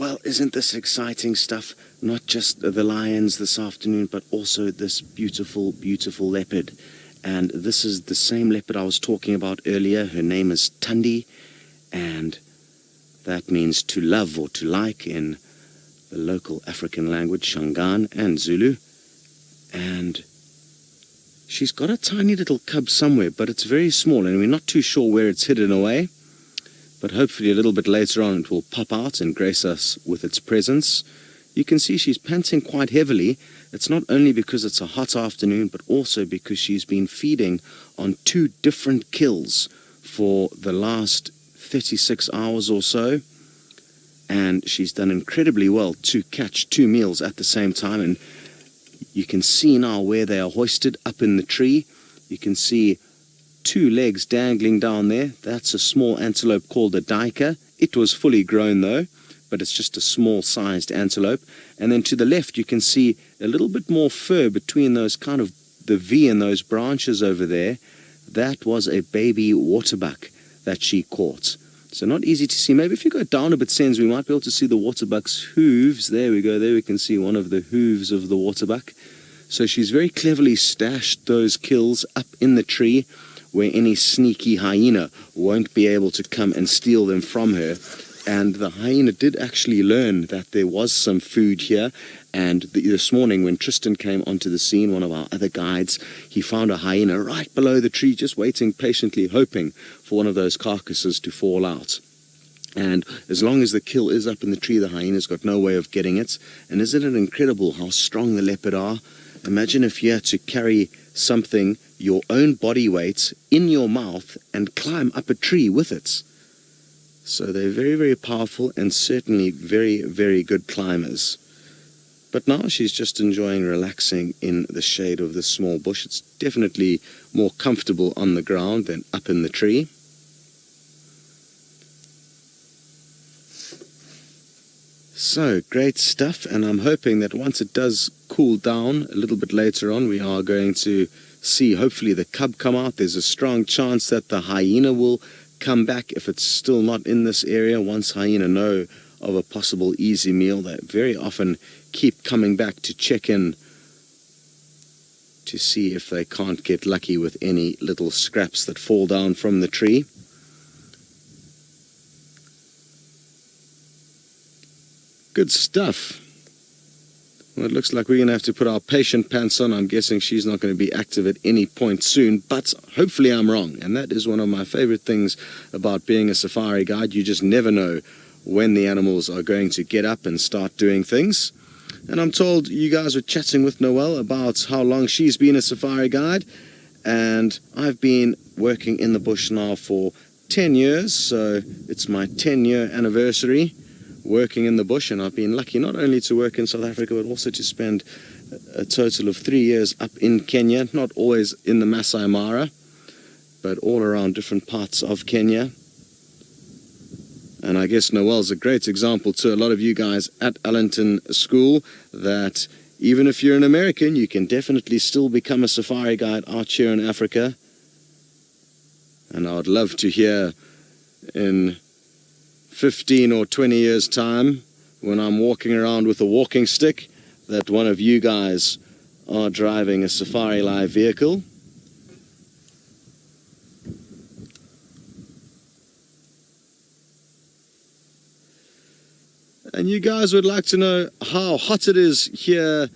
Well, isn't this exciting stuff? Not just the lions this afternoon, but also this beautiful, beautiful leopard. And this is the same leopard I was talking about earlier. Her name is Tandy, and that means to love or to like in the local African language, Shangaan and Zulu. And she's got a tiny little cub somewhere, but it's very small, and we're not too sure where it's hidden away. But hopefully a little bit later on it will pop out and grace us with its presence. You can see she's panting quite heavily. It's not only because it's a hot afternoon, but also because she's been feeding on 2 different kills for the last 36 hours or so. And she's done incredibly well to catch 2 meals at the same time. And you can see now where they are hoisted up in the tree. You can see 2 legs dangling down there. That's a small antelope called a duiker. It was fully grown though, but it's just a small sized antelope. And then to the left you can see a little bit more fur between those kind of the V and those branches over there. That was a baby waterbuck that she caught. So not easy to see. Maybe if you go down a bit, Sens, we might be able to see the waterbuck's hooves. There we go. There we can see one of the hooves of the waterbuck. So she's very cleverly stashed those kills up in the tree, where any sneaky hyena won't be able to come and steal them from her. And the hyena did actually learn that there was some food here. And this morning when Tristan came onto the scene, one of our other guides, he found a hyena right below the tree, just waiting patiently, hoping for one of those carcasses to fall out. And as long as the kill is up in the tree, the hyena's got no way of getting it. And isn't it incredible how strong the leopard are? Imagine if you had to carry something your own body weight in your mouth and climb up a tree with it. So they're very, very powerful and certainly very, very good climbers. But now she's just enjoying relaxing in the shade of this small bush. It's definitely more comfortable on the ground than up in the tree. So, great stuff, and I'm hoping that once it does cool down a little bit later on, we are going to see hopefully the cub come out. There's a strong chance that the hyena will come back if it's still not in this area. Once hyena know of a possible easy meal, they very often keep coming back to check in to see if they can't get lucky with any little scraps that fall down from the tree. Good stuff. Well, it looks like we're going to have to put our patient pants on. I'm guessing she's not going to be active at any point soon, but hopefully I'm wrong. And that is one of my favorite things about being a safari guide. You just never know when the animals are going to get up and start doing things. And I'm told you guys were chatting with Noelle about how long she's been a safari guide. And I've been working in the bush now for 10 years, so it's my 10-year anniversary working in the bush, and I've been lucky not only to work in South Africa but also to spend a total of 3 years up in Kenya, not always in the Masai Mara, but all around different parts of Kenya. And I guess Noelle's a great example to a lot of you guys at Allington School that even if you're an American, you can definitely still become a safari guide out here in Africa. And I would love to hear in 15 or 20 years' time, when I'm walking around with a walking stick, that one of you guys are driving a Safari Live vehicle. And you guys would like to know how hot it is here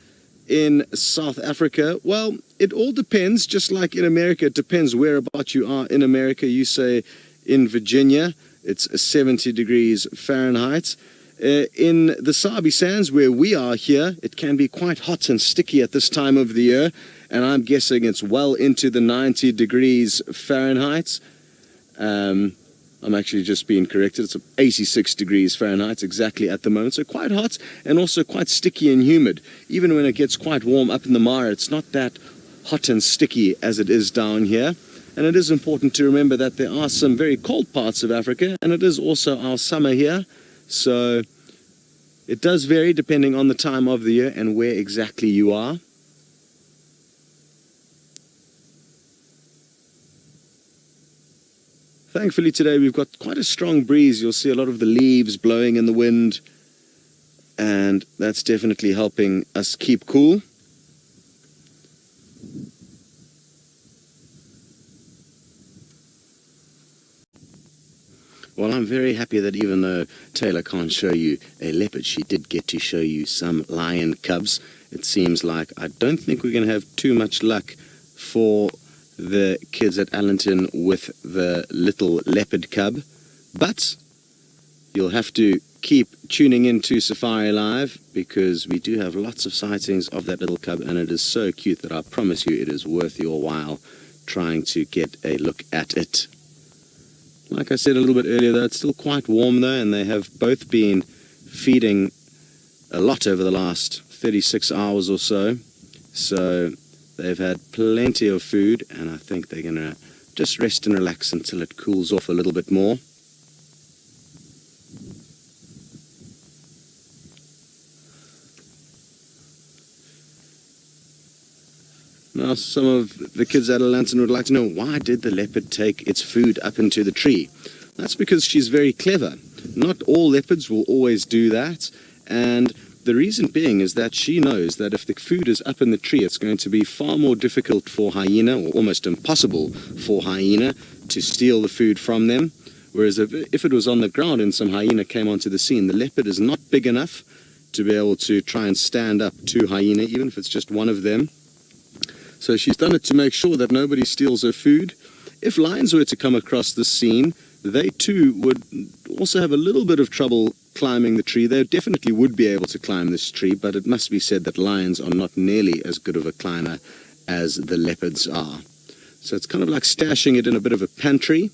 in South Africa. Well, it all depends, just like in America, it depends whereabouts you are in America. You say in Virginia, it's 70 degrees Fahrenheit. In the Sabi Sands, where we are here, it can be quite hot and sticky at this time of the year, and I'm guessing it's well into the 90 degrees Fahrenheit. I'm actually just being corrected. It's 86 degrees Fahrenheit exactly at the moment, so quite hot and also quite sticky and humid. Even when it gets quite warm up in the Mara, it's not that hot and sticky as it is down here. And it is important to remember that there are some very cold parts of Africa, and it is also our summer here. So it does vary depending on the time of the year and where exactly you are. Thankfully today we've got quite a strong breeze. You'll see a lot of the leaves blowing in the wind. and that's definitely helping us keep cool. Well, I'm very happy that even though Taylor can't show you a leopard, she did get to show you some lion cubs. It seems like I don't think we're going to have too much luck for the kids at Allenton with the little leopard cub, but you'll have to keep tuning into Safari Live because we do have lots of sightings of that little cub, and it is so cute that I promise you it is worth your while trying to get a look at it. Like I said a little bit earlier, though, it's still quite warm though, and they have both been feeding a lot over the last 36 hours or so. So they've had plenty of food, and I think they're going to just rest and relax until it cools off a little bit more. Now, some of the kids at Allenton would like to know, why did the leopard take its food up into the tree? That's because she's very clever. Not all leopards will always do that, and the reason being is that she knows that if the food is up in the tree, it's going to be far more difficult for Hyena, or almost impossible for Hyena, to steal the food from them. Whereas if it was on the ground and some Hyena came onto the scene, the leopard is not big enough to be able to try and stand up to Hyena, even if it's just one of them. So she's done it to make sure that nobody steals her food. If lions were to come across the scene, they too would also have a little bit of trouble climbing the tree. They definitely would be able to climb this tree, but it must be said that lions are not nearly as good of a climber as the leopards are. So it's kind of like stashing it in a bit of a pantry.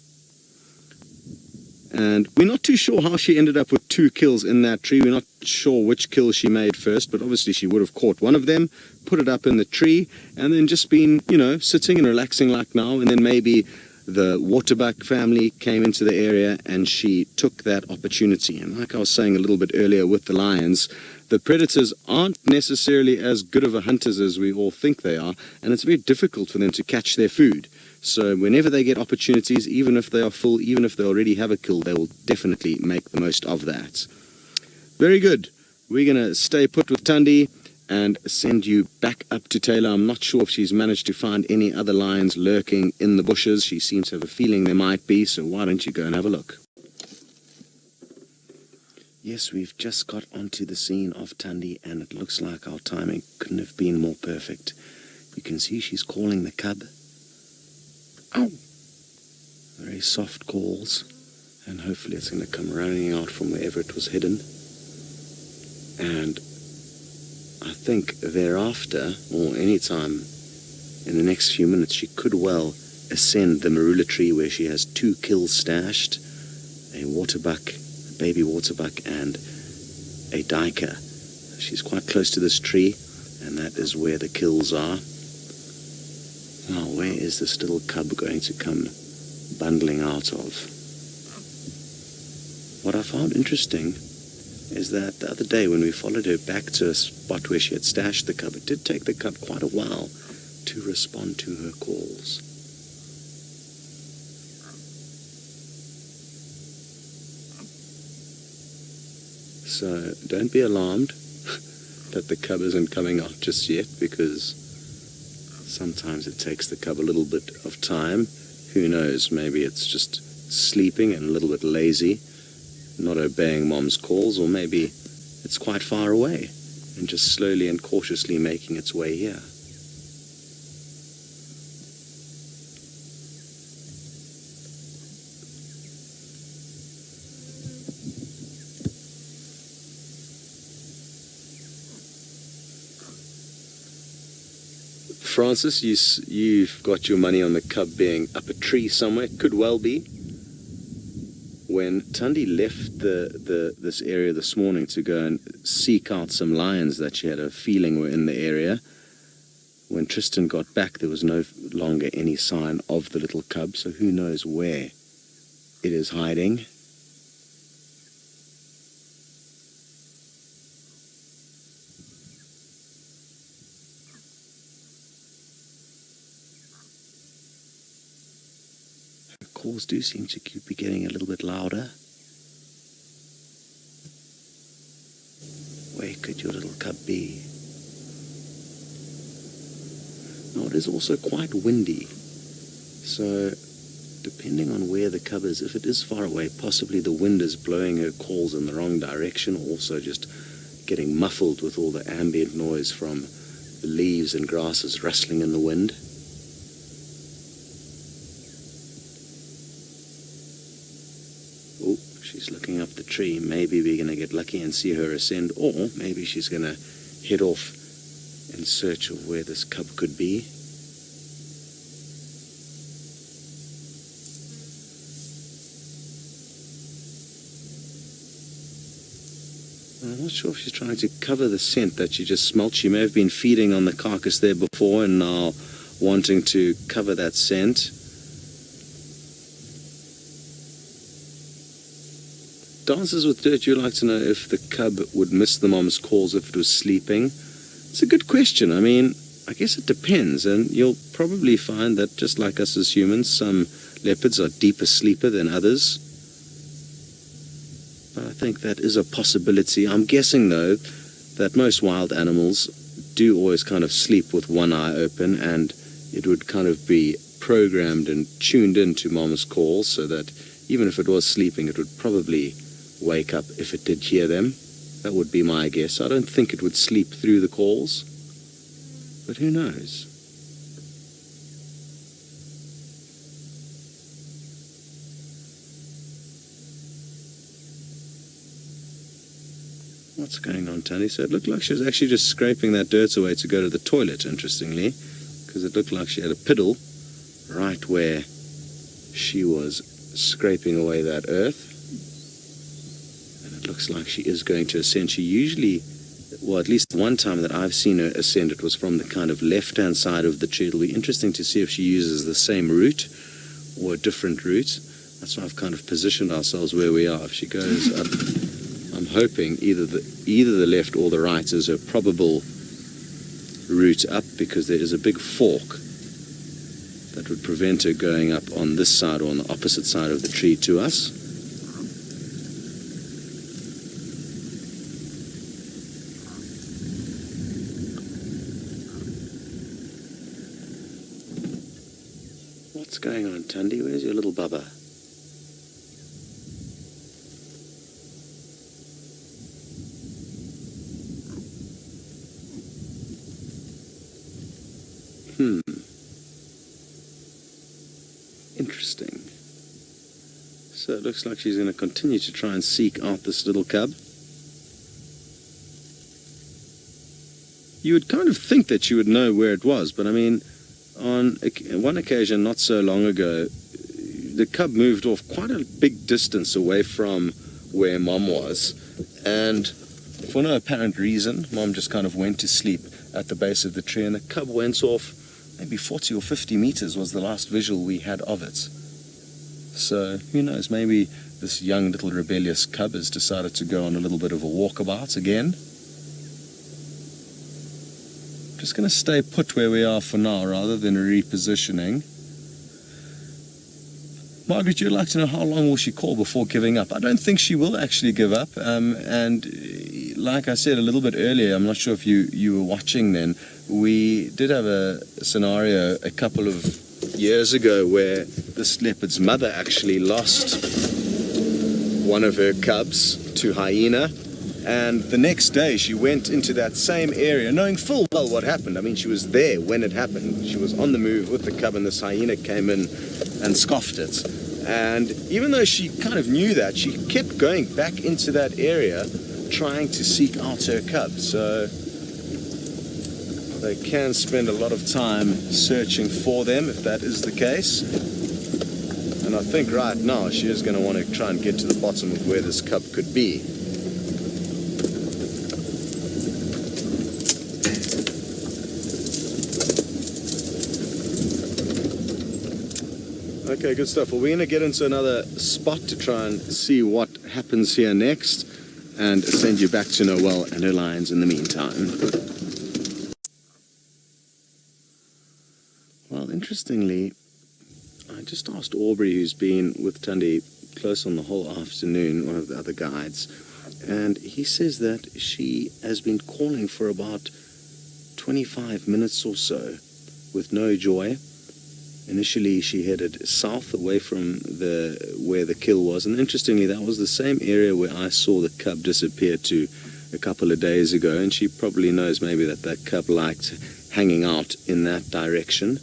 And we're not too sure how she ended up with 2 kills in that tree. We're not sure which kill she made first, but obviously she would have caught one of them, put it up in the tree, and then just been, you know, sitting and relaxing like now. And then maybe the waterbuck family came into the area and she took that opportunity. And like I was saying a little bit earlier with the lions, the predators aren't necessarily as good of a hunters as we all think they are, and it's very difficult for them to catch their food. So whenever they get opportunities, even if they are full, even if they already have a kill, they will definitely make the most of that. Very good. We're going to stay put with Tandy and send you back up to Taylor. I'm not sure if she's managed to find any other lions lurking in the bushes. She seems to have a feeling there might be, so why don't you go and have a look? Yes, we've just got onto the scene of Tandy, and it looks like our timing couldn't have been more perfect. You can see she's calling the cub. Ow! Very soft calls, and hopefully it's going to come running out from wherever it was hidden. And I think thereafter, or any time in the next few minutes, she could well ascend the marula tree where she has 2 kills stashed, a waterbuck, a baby waterbuck, and a duiker. She's quite close to this tree, and that is where the kills are. Now, where is this little cub going to come bundling out of? What I found interesting is that the other day when we followed her back to a spot where she had stashed the cub, it did take the cub quite a while to respond to her calls. So don't be alarmed that the cub isn't coming out just yet, because sometimes it takes the cub a little bit of time. Who knows, maybe it's just sleeping and a little bit lazy, not obeying mom's calls, or maybe it's quite far away and just slowly and cautiously making its way here. Francis, you've got your money on the cub being up a tree somewhere. Could well be. When Tandy left this area this morning to go and seek out some lions that she had a feeling were in the area, when Tristan got back, there was no longer any sign of the little cub, so who knows where it is hiding. Calls do seem to be getting a little bit louder. Where could your little cub be? Now it is also quite windy, so depending on where the cub is, if it is far away, possibly the wind is blowing her calls in the wrong direction, or also just getting muffled with all the ambient noise from the leaves and grasses rustling in the wind. Oh, she's looking up the tree. Maybe we're going to get lucky and see her ascend, or maybe she's going to head off in search of where this cub could be. I'm not sure if she's trying to cover the scent that she just smelt. She may have been feeding on the carcass there before and now wanting to cover that scent. Dancers with Dirt, you'd like to know if the cub would miss the mom's calls if it was sleeping. It's a good question. I mean, I guess it depends, and you'll probably find that just like us as humans, some leopards are deeper sleeper than others. But I think that is a possibility. I'm guessing, though, that most wild animals do always kind of sleep with one eye open, and it would kind of be programmed and tuned into mom's calls so that even if it was sleeping, it would probably wake up if it did hear them. That would be my guess. I don't think it would sleep through the calls, but who knows? What's going on, Tandy? So it looked like she was actually just scraping that dirt away to go to the toilet, interestingly, because it looked like she had a piddle right where she was scraping away that earth. And it looks like she is going to ascend. She usually, well, at least one time that I've seen her ascend, it was from the kind of left-hand side of the tree. It'll be interesting to see if she uses the same route or a different route. That's why I've kind of positioned ourselves where we are. If she goes up, I'm hoping either the left or the right is her probable route up, because there is a big fork that would prevent her going up on this side or on the opposite side of the tree to us. What's going on, Tandy? Where's your little bubba? Interesting. So it looks like she's going to continue to try and seek out this little cub. You would kind of think that you would know where it was, but I mean, on one occasion not so long ago, the cub moved off quite a big distance away from where Mom was, and for no apparent reason, Mom just kind of went to sleep at the base of the tree, and the cub went off maybe 40 or 50 meters was the last visual we had of it. So, who knows, maybe this young little rebellious cub has decided to go on a little bit of a walkabout again. Just going to stay put where we are for now rather than repositioning. Margaret, you'd like to know how long will she call before giving up? I don't think she will actually give up. And like I said a little bit earlier, I'm not sure if you were watching then, we did have a scenario a couple of years ago where this leopard's mother actually lost one of her cubs to hyena. And the next day she went into that same area knowing full well what happened. I mean, she was there when it happened. She was on the move with the cub and this hyena came in and scoffed it. And even though she kind of knew that, she kept going back into that area trying to seek out her cub. So they can spend a lot of time searching for them if that is the case. And I think right now she is going to want to try and get to the bottom of where this cub could be. Okay, good stuff. Well, we're going to get into another spot to try and see what happens here next and send you back to Noelle and her lions in the meantime. Well, interestingly, I just asked Aubrey, who's been with Thandi close on the whole afternoon, one of the other guides, and he says that she has been calling for about 25 minutes or so with no joy. Initially she headed south away from where the kill was, and interestingly that was the same area where I saw the cub disappear to a couple of days ago, and she probably knows maybe that cub liked hanging out in that direction,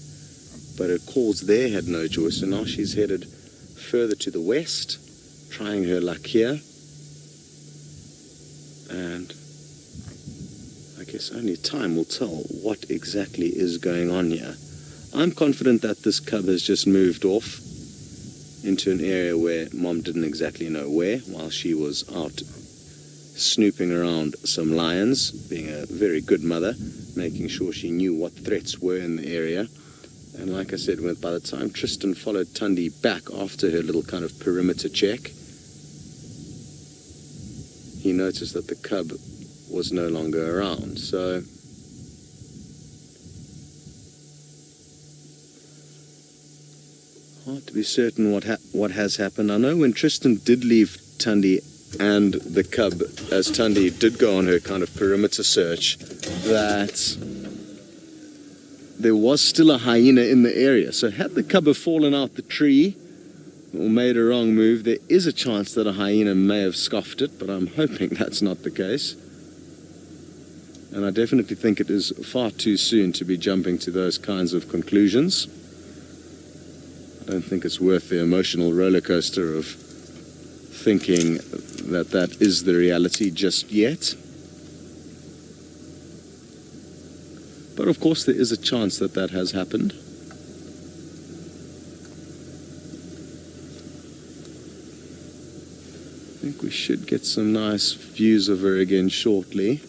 but her calls there had no joy, so now she's headed further to the west, trying her luck here, and I guess only time will tell what exactly is going on here. I'm confident that this cub has just moved off into an area where Mom didn't exactly know where, while she was out snooping around some lions, being a very good mother, making sure she knew what threats were in the area. And like I said, by the time Tristan followed Thandi back after her little kind of perimeter check, he noticed that the cub was no longer around. So hard to be certain what has happened. I know when Tristan did leave Thandi and the cub, as Thandi did go on her kind of perimeter search, that there was still a hyena in the area. So had the cub have fallen out the tree or made a wrong move, there is a chance that a hyena may have scoffed it, but I'm hoping that's not the case. And I definitely think it is far too soon to be jumping to those kinds of conclusions. I don't think it's worth the emotional roller coaster of thinking that is the reality just yet. But of course there is a chance that has happened. I think we should get some nice views of her again shortly.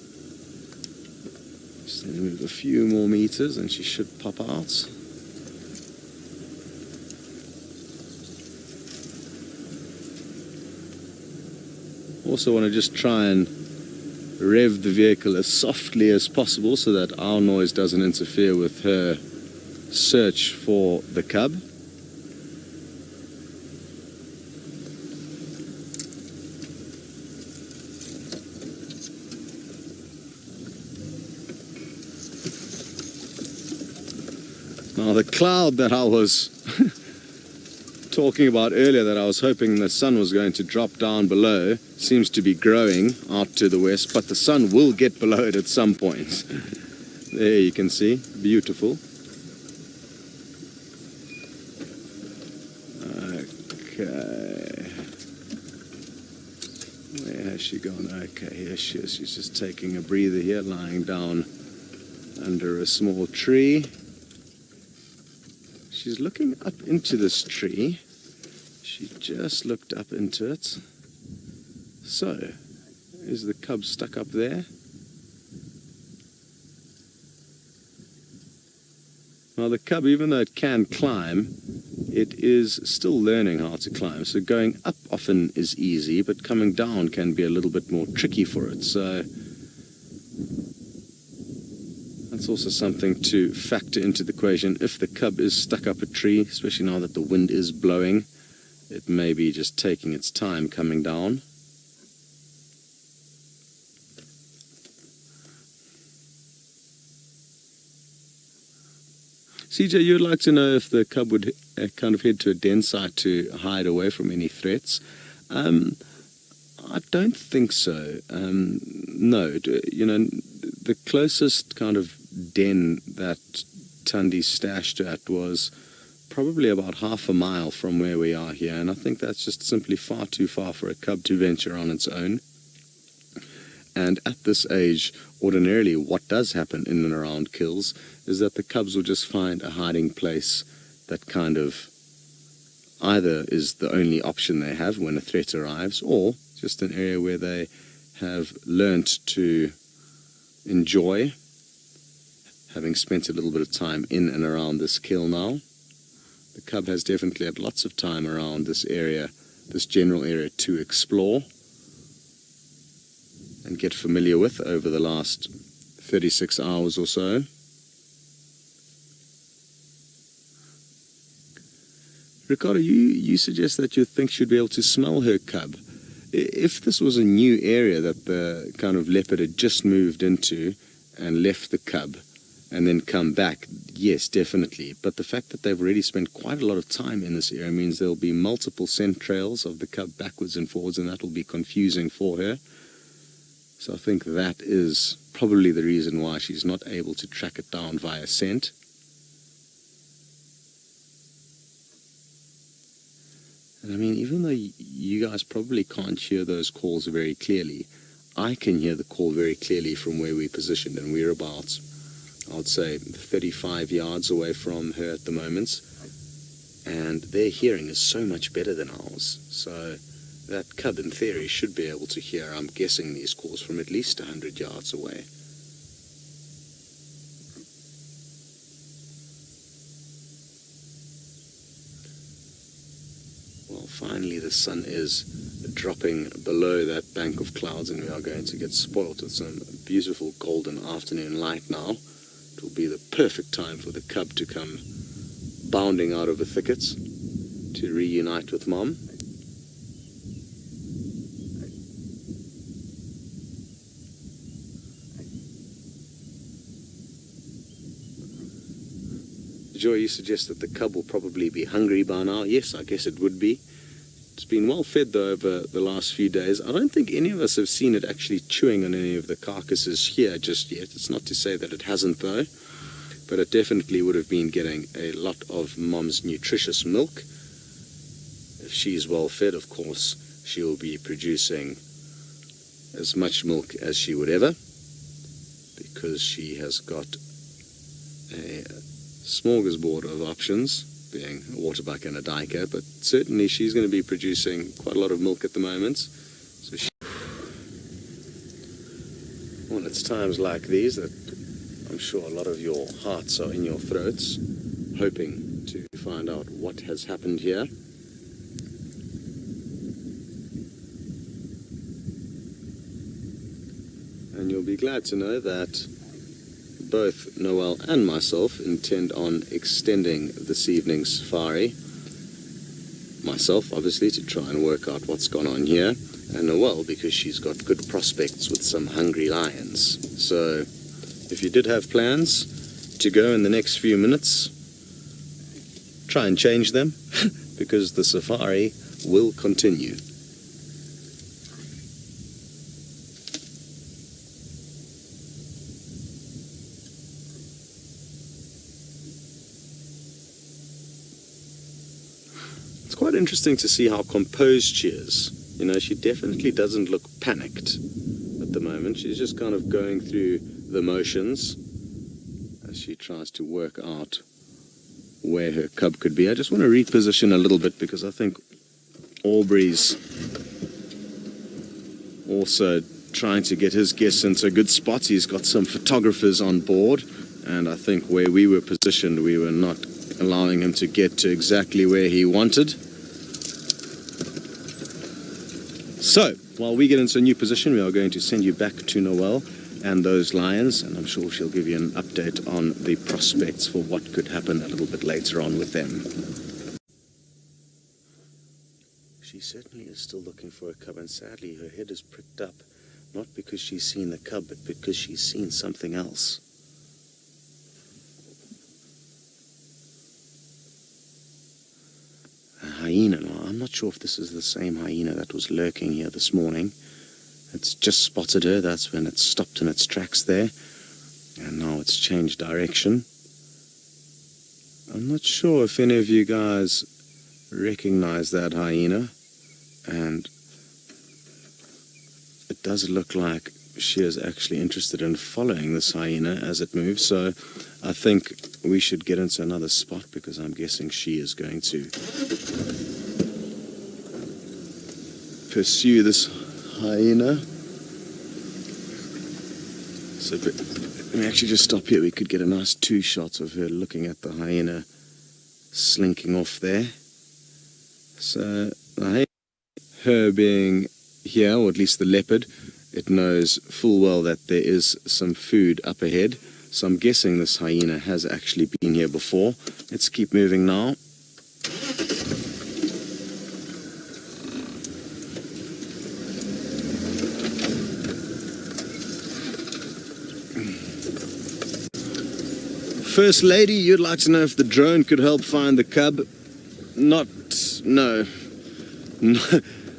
Just move a few more meters and she should pop out. Also want to just try and rev the vehicle as softly as possible so that our noise doesn't interfere with her search for the cub. Now the cloud that I was talking about earlier, that I was hoping the sun was going to drop down below, seems to be growing out to the west, but the sun will get below it at some point. There you can see, beautiful. Okay, where has she gone? Okay, here she is. She's just taking a breather here, lying down under a small tree. She's looking up into this tree. She just looked up into it. So, is the cub stuck up there? Now the cub, even though it can climb, it is still learning how to climb. So going up often is easy, but coming down can be a little bit more tricky for it. So that's also something to factor into the equation. If the cub is stuck up a tree, especially now that the wind is blowing, it may be just taking its time coming down. CJ, you'd like to know if the cub would kind of head to a den site to hide away from any threats. I don't think so. No, you know, the closest kind of den that Thandi stashed at was probably about half a mile from where we are here, and I think that's just simply far too far for a cub to venture on its own. And at this age, ordinarily what does happen in and around kills is that the cubs will just find a hiding place that kind of either is the only option they have when a threat arrives, or just an area where they have learnt to enjoy, having spent a little bit of time in and around this kill now. The cub has definitely had lots of time around this area, this general area, to explore and get familiar with over the last 36 hours or so. Ricardo, you suggest that you think she'd be able to smell her cub. If this was a new area that the kind of leopard had just moved into and left the cub and then come back, yes, definitely. But the fact that they've already spent quite a lot of time in this area means there'll be multiple scent trails of the cub backwards and forwards, and that will be confusing for her. So I think that is probably the reason why she's not able to track it down via scent. And I mean, even though you guys probably can't hear those calls very clearly, I can hear the call very clearly from where we're positioned, and we're about, I would say, 35 yards away from her at the moment. And their hearing is so much better than ours. So that cub, in theory, should be able to hear, I'm guessing, these calls from at least 100 yards away. Well, finally the sun is dropping below that bank of clouds, and we are going to get spoilt with some beautiful golden afternoon light now. It will be the perfect time for the cub to come bounding out of the thickets to reunite with mom. Joy, you suggest that the cub will probably be hungry by now. Yes, I guess it would be. It's been well fed though over the last few days. I don't think any of us have seen it actually chewing on any of the carcasses here just yet. It's not to say that it hasn't though, but it definitely would have been getting a lot of mom's nutritious milk. If she's well fed, of course, she will be producing as much milk as she would ever, because she has got a smorgasbord of options, being a water buck and a diker, but certainly she's going to be producing quite a lot of milk at the moment. So well, it's times like these that I'm sure a lot of your hearts are in your throats, hoping to find out what has happened here. And you'll be glad to know that both Noel and myself intend on extending this evening's safari. Myself, obviously, to try and work out what's gone on here, and Noel because she's got good prospects with some hungry lions. So, if you did have plans to go in the next few minutes, try and change them, because the safari will continue. Quite interesting to see how composed she is. You know, she definitely doesn't look panicked at the moment. She's just kind of going through the motions as she tries to work out where her cub could be. I just want to reposition a little bit because I think Aubrey's also trying to get his guests into a good spot. He's got some photographers on board, and I think where we were positioned, we were not allowing him to get to exactly where he wanted. So, while we get into a new position, we are going to send you back to Noel and those lions, and I'm sure she'll give you an update on the prospects for what could happen a little bit later on with them. She certainly is still looking for a cub, and sadly her head is pricked up, not because she's seen the cub, but because she's seen something else. Hyena. Now, I'm not sure if this is the same hyena that was lurking here this morning. It's just spotted her. That's when it stopped in its tracks there, and now it's changed direction. I'm not sure if any of you guys recognize that hyena, and it does look like she is actually interested in following this hyena as it moves. So I think we should get into another spot, because I'm guessing she is going to pursue this hyena. So let me actually just stop here. We could get a nice two shots of her looking at the hyena slinking off there. So her being here, or at least the leopard, it knows full well that there is some food up ahead. So I'm guessing this hyena has actually been here before. Let's keep moving now. First lady, you'd like to know if the drone could help find the cub? No.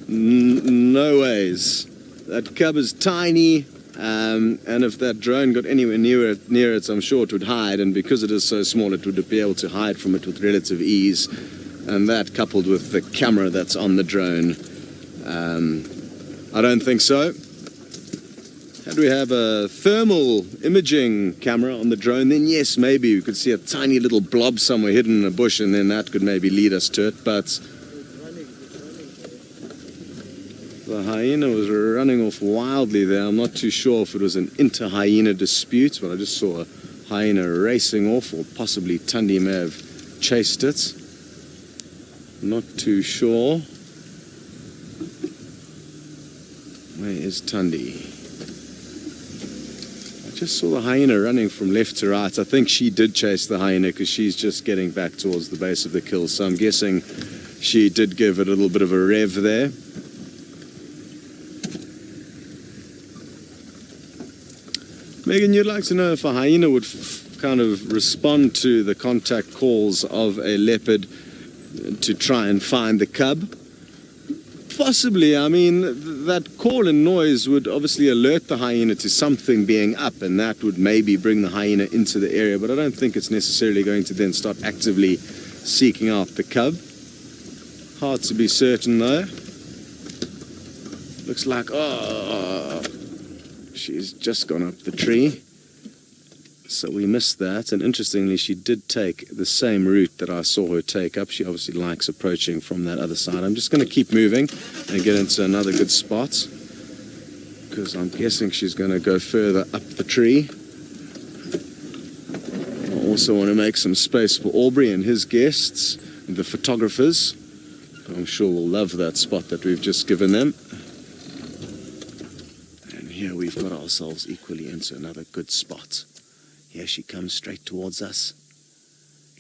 No ways. That cub is tiny, and if that drone got anywhere near it, I'm sure it would hide, and because it is so small, it would be able to hide from it with relative ease. And that, coupled with the camera that's on the drone, I don't think so. Had we have a thermal imaging camera on the drone, then yes, maybe we could see a tiny little blob somewhere hidden in a bush, and then that could maybe lead us to it. But the hyena was running off wildly there. I'm not too sure if it was an inter-hyena dispute, but I just saw a hyena racing off, or possibly Thandi may have chased it. Not too sure. Where is Tandy? I just saw the hyena running from left to right. I think she did chase the hyena because she's just getting back towards the base of the kill. So I'm guessing she did give it a little bit of a rev there. Megan, you'd like to know if a hyena would kind of respond to the contact calls of a leopard to try and find the cub? Possibly. I mean, that call and noise would obviously alert the hyena to something being up, and that would maybe bring the hyena into the area, but I don't think it's necessarily going to then start actively seeking out the cub. Hard to be certain though. Looks like, oh, she's just gone up the tree. So we missed that, and interestingly she did take the same route that I saw her take up. She obviously likes approaching from that other side. I'm just going to keep moving and get into another good spot, because I'm guessing she's going to go further up the tree. I also want to make some space for Aubrey and his guests, the photographers. I'm sure we'll love that spot that we've just given them. And here we've got ourselves equally into another good spot. Here she comes straight towards us.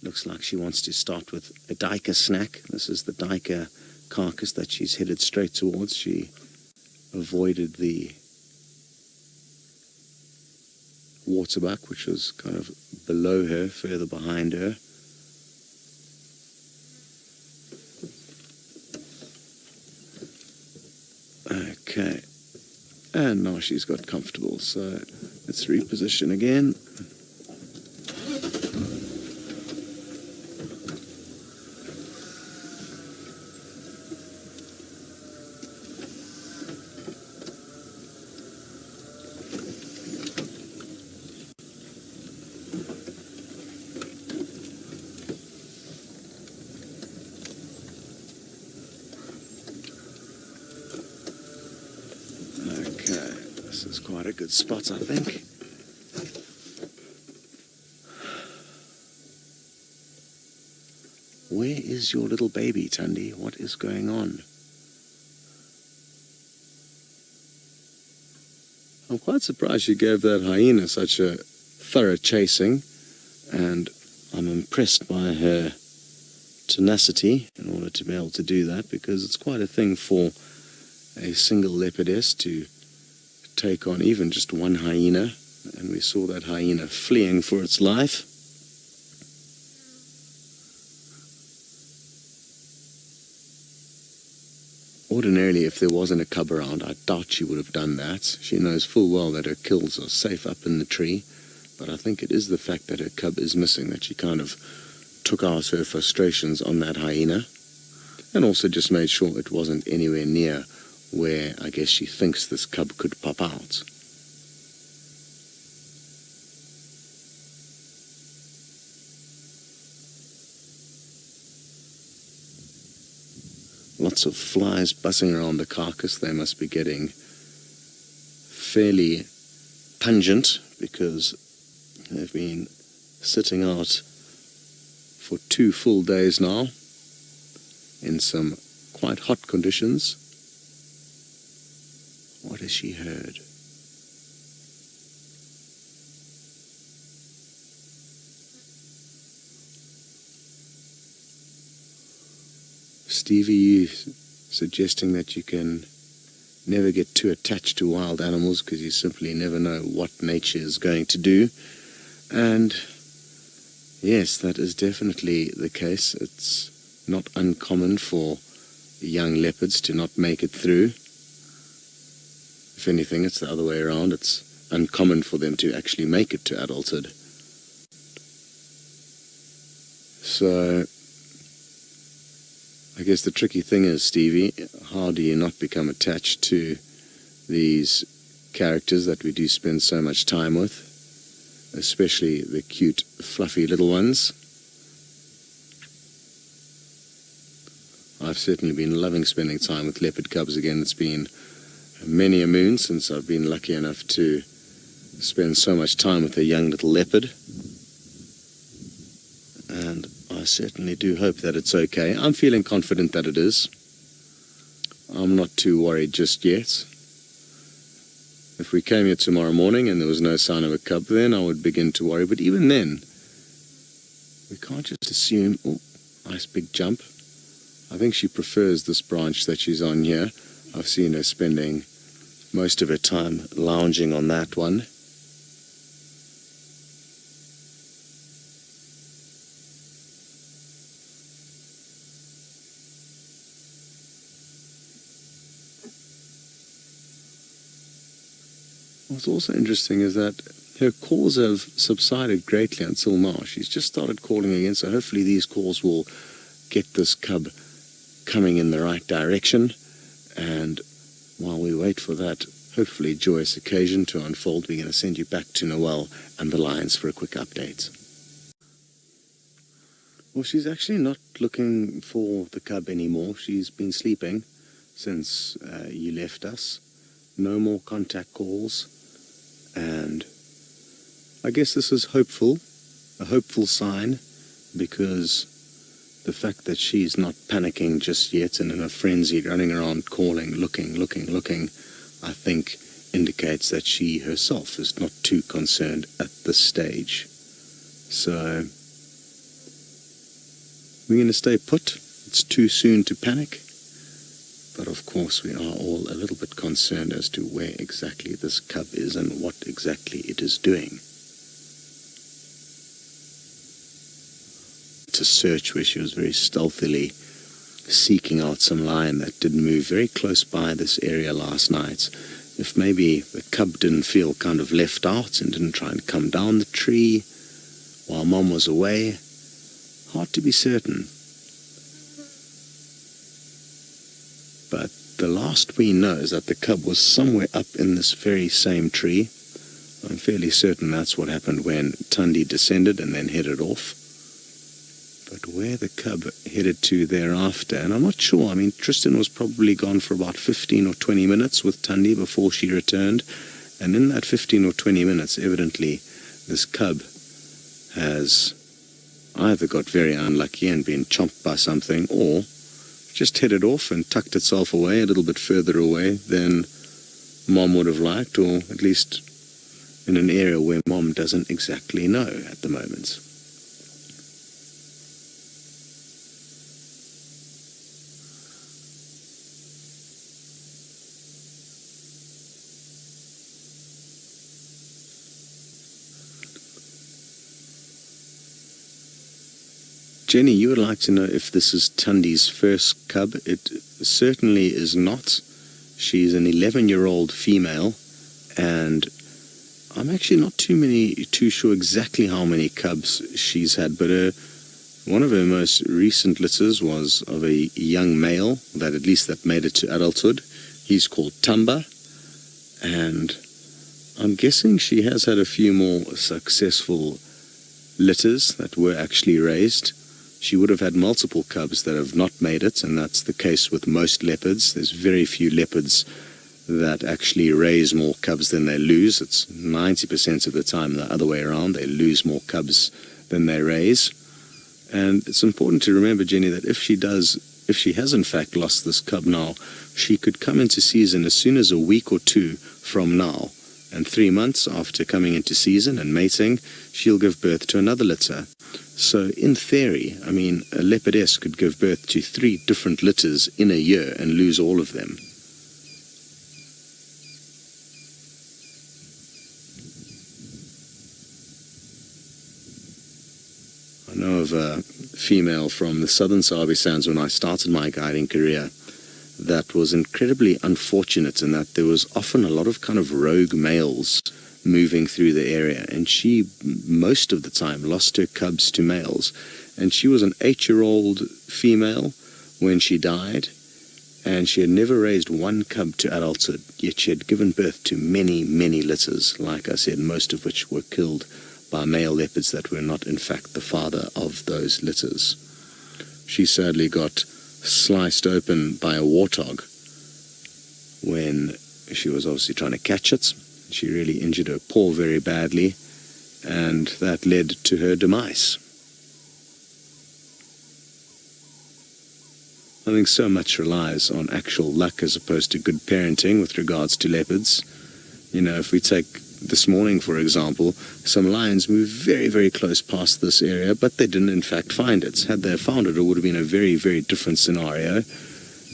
Looks like she wants to start with a duiker snack. This is the duiker carcass that she's headed straight towards. She avoided the waterbuck, which was kind of below her, further behind her. Okay. And now she's got comfortable, so let's reposition again. Quite a good spot, I think. Where is your little baby, Tandy? What is going on? I'm quite surprised you gave that hyena such a thorough chasing, and I'm impressed by her tenacity in order to be able to do that, because it's quite a thing for a single leopardess to take on even just one hyena, and we saw that hyena fleeing for its life. Ordinarily, if there wasn't a cub around, I doubt she would have done that. She knows full well that her kills are safe up in the tree, but I think it is the fact that her cub is missing that she kind of took out her frustrations on that hyena, and also just made sure it wasn't anywhere near where I guess she thinks this cub could pop out. Lots of flies buzzing around the carcass. They must be getting fairly pungent because they've been sitting out for 2 full days now in some quite hot conditions. What has she heard? Stevie, you suggesting that you can never get too attached to wild animals because you simply never know what nature is going to do. And Yes, that is definitely the case. It's not uncommon for young leopards to not make it through. If anything, it's the other way around. It's uncommon for them to actually make it to adulthood. So, I guess the tricky thing is, Stevie, how do you not become attached to these characters that we do spend so much time with, especially the cute, fluffy little ones? I've certainly been loving spending time with leopard cubs again. It's been many a moon since I've been lucky enough to spend so much time with a young little leopard. And I certainly do hope that it's okay. I'm feeling confident that it is. I'm not too worried just yet. If we came here tomorrow morning and there was no sign of a cub, then I would begin to worry. But even then, we can't just assume... Oh, nice big jump. I think she prefers this branch that she's on here. I've seen her spending most of her time lounging on that one. What's also interesting is that her calls have subsided greatly until now. She's just started calling again, so hopefully these calls will get this cub coming in the right direction. And while we wait for that hopefully joyous occasion to unfold, we're going to send you back to Noel and the lions for a quick update. Well, she's actually not looking for the cub anymore. She's been sleeping since you left us. No more contact calls. And I guess this is hopeful, a hopeful sign, because the fact that she's not panicking just yet and in a frenzy running around calling, looking, I think indicates that she herself is not too concerned at this stage. So we're going to stay put. It's too soon to panic. But of course we are all a little bit concerned as to where exactly this cub is and what exactly it is doing. To search where she was very stealthily seeking out some lion that did move very close by this area last night. If maybe the cub didn't feel kind of left out and didn't try and come down the tree while Mom was away, hard to be certain. But the last we know is that the cub was somewhere up in this very same tree. I'm fairly certain that's what happened when Tandy descended and then headed off. But where the cub headed to thereafter, and I'm not sure. I mean, Tristan was probably gone for about 15 or 20 minutes with Tandy before she returned. And in that 15 or 20 minutes, evidently, this cub has either got very unlucky and been chomped by something, or just headed off and tucked itself away a little bit further away than Mom would have liked, or at least in an area where Mom doesn't exactly know at the moment. Jenny, you would like to know if this is Tandy's first cub. It certainly is not. She's an 11-year-old female, and I'm actually not too sure exactly how many cubs she's had, but one of her most recent litters was of a young male that made it to adulthood. He's called Tamba, and I'm guessing she has had a few more successful litters that were actually raised. She would have had multiple cubs that have not made it, and that's the case with most leopards. There's very few leopards that actually raise more cubs than they lose. It's 90% of the time the other way around. They lose more cubs than they raise. And it's important to remember, Jenny, that if she has in fact lost this cub now, she could come into season as soon as a week or two from now. And 3 months after coming into season and mating, she'll give birth to another litter. So in theory, I mean, a leopardess could give birth to 3 different litters in a year and lose all of them. know of a female from the southern Sabi Sands when I started my guiding career that was incredibly unfortunate in that there was often a lot of kind of rogue males moving through the area, and she most of the time lost her cubs to males. And she was an 8-year-old female when she died, and she had never raised one cub to adulthood, yet she had given birth to many, many litters, like I said, most of which were killed by male leopards that were not in fact the father of those litters. She sadly got sliced open by a warthog when she was obviously trying to catch it. She really injured her paw very badly, and that led to her demise. I think so much relies on actual luck as opposed to good parenting with regards to leopards. You know, if we take this morning, for example, some lions moved very, very close past this area, but they didn't in fact find it. Had they found it, it would have been a very, very different scenario.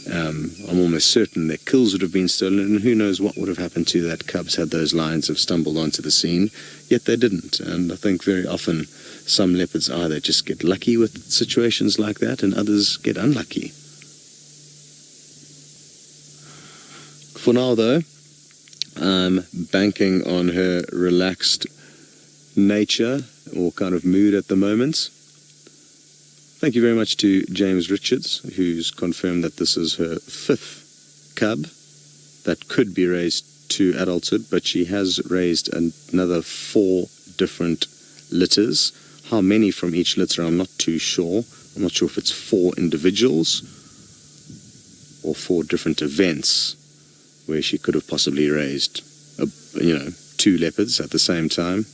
I'm almost certain their kills would have been stolen, and who knows what would have happened to that cubs had those lions have stumbled onto the scene, yet they didn't. And I think very often some leopards either just get lucky with situations like that, and others get unlucky. For now, though, I'm banking on her relaxed nature or kind of mood at the moment. Thank you very much to James Richards, who's confirmed that this is her 5th cub that could be raised to adulthood, but she has raised another 4 different litters. How many from each litter, I'm not too sure. I'm not sure if it's 4 individuals or 4 different events where she could have possibly raised, 2 leopards at the same time.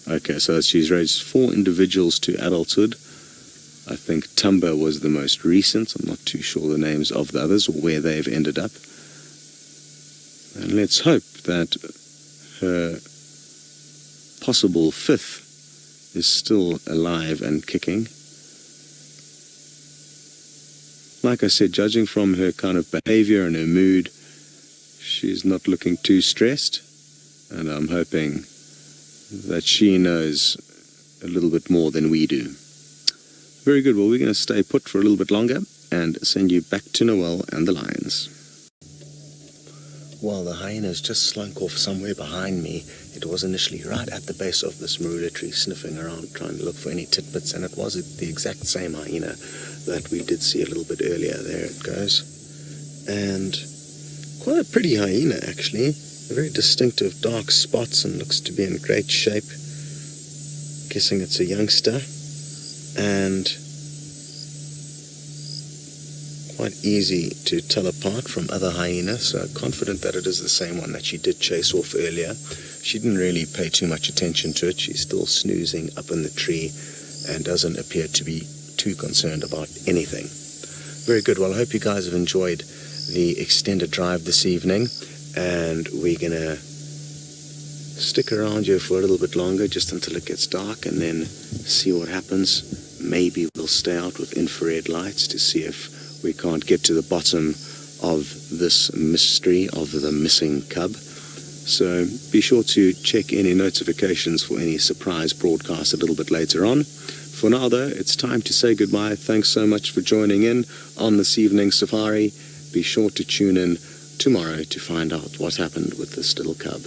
Okay, so she's raised 4 individuals to adulthood. I think Tumba was the most recent. I'm not too sure the names of the others or where they've ended up. And let's hope that her possible 5th is still alive and kicking. Like I said, judging from her kind of behavior and her mood, she's not looking too stressed, and I'm hoping that she knows a little bit more than we do. Very good. Well, we're going to stay put for a little bit longer and send you back to Noel and the lions. Well, the hyena's just slunk off somewhere behind me. It was initially right at the base of this marula tree, sniffing around, trying to look for any tidbits, and it was the exact same hyena that we did see a little bit earlier. There it goes. And quite a pretty hyena, actually. Very distinctive dark spots and looks to be in great shape. Guessing it's a youngster. And quite easy to tell apart from other hyenas, so confident that it is the same one that she did chase off earlier. She didn't really pay too much attention to it. She's still snoozing up in the tree and doesn't appear to be too concerned about anything. Very good. Well, I hope you guys have enjoyed the extended drive this evening, and we're gonna stick around here for a little bit longer, just until it gets dark, and then see what happens. Maybe we'll stay out with infrared lights to see if we can't get to the bottom of this mystery of the missing cub. So be sure to check any notifications for any surprise broadcast a little bit later on. For now, though, it's time to say goodbye. Thanks so much for joining in on this evening's safari. Be sure to tune in tomorrow to find out what happened with this little cub.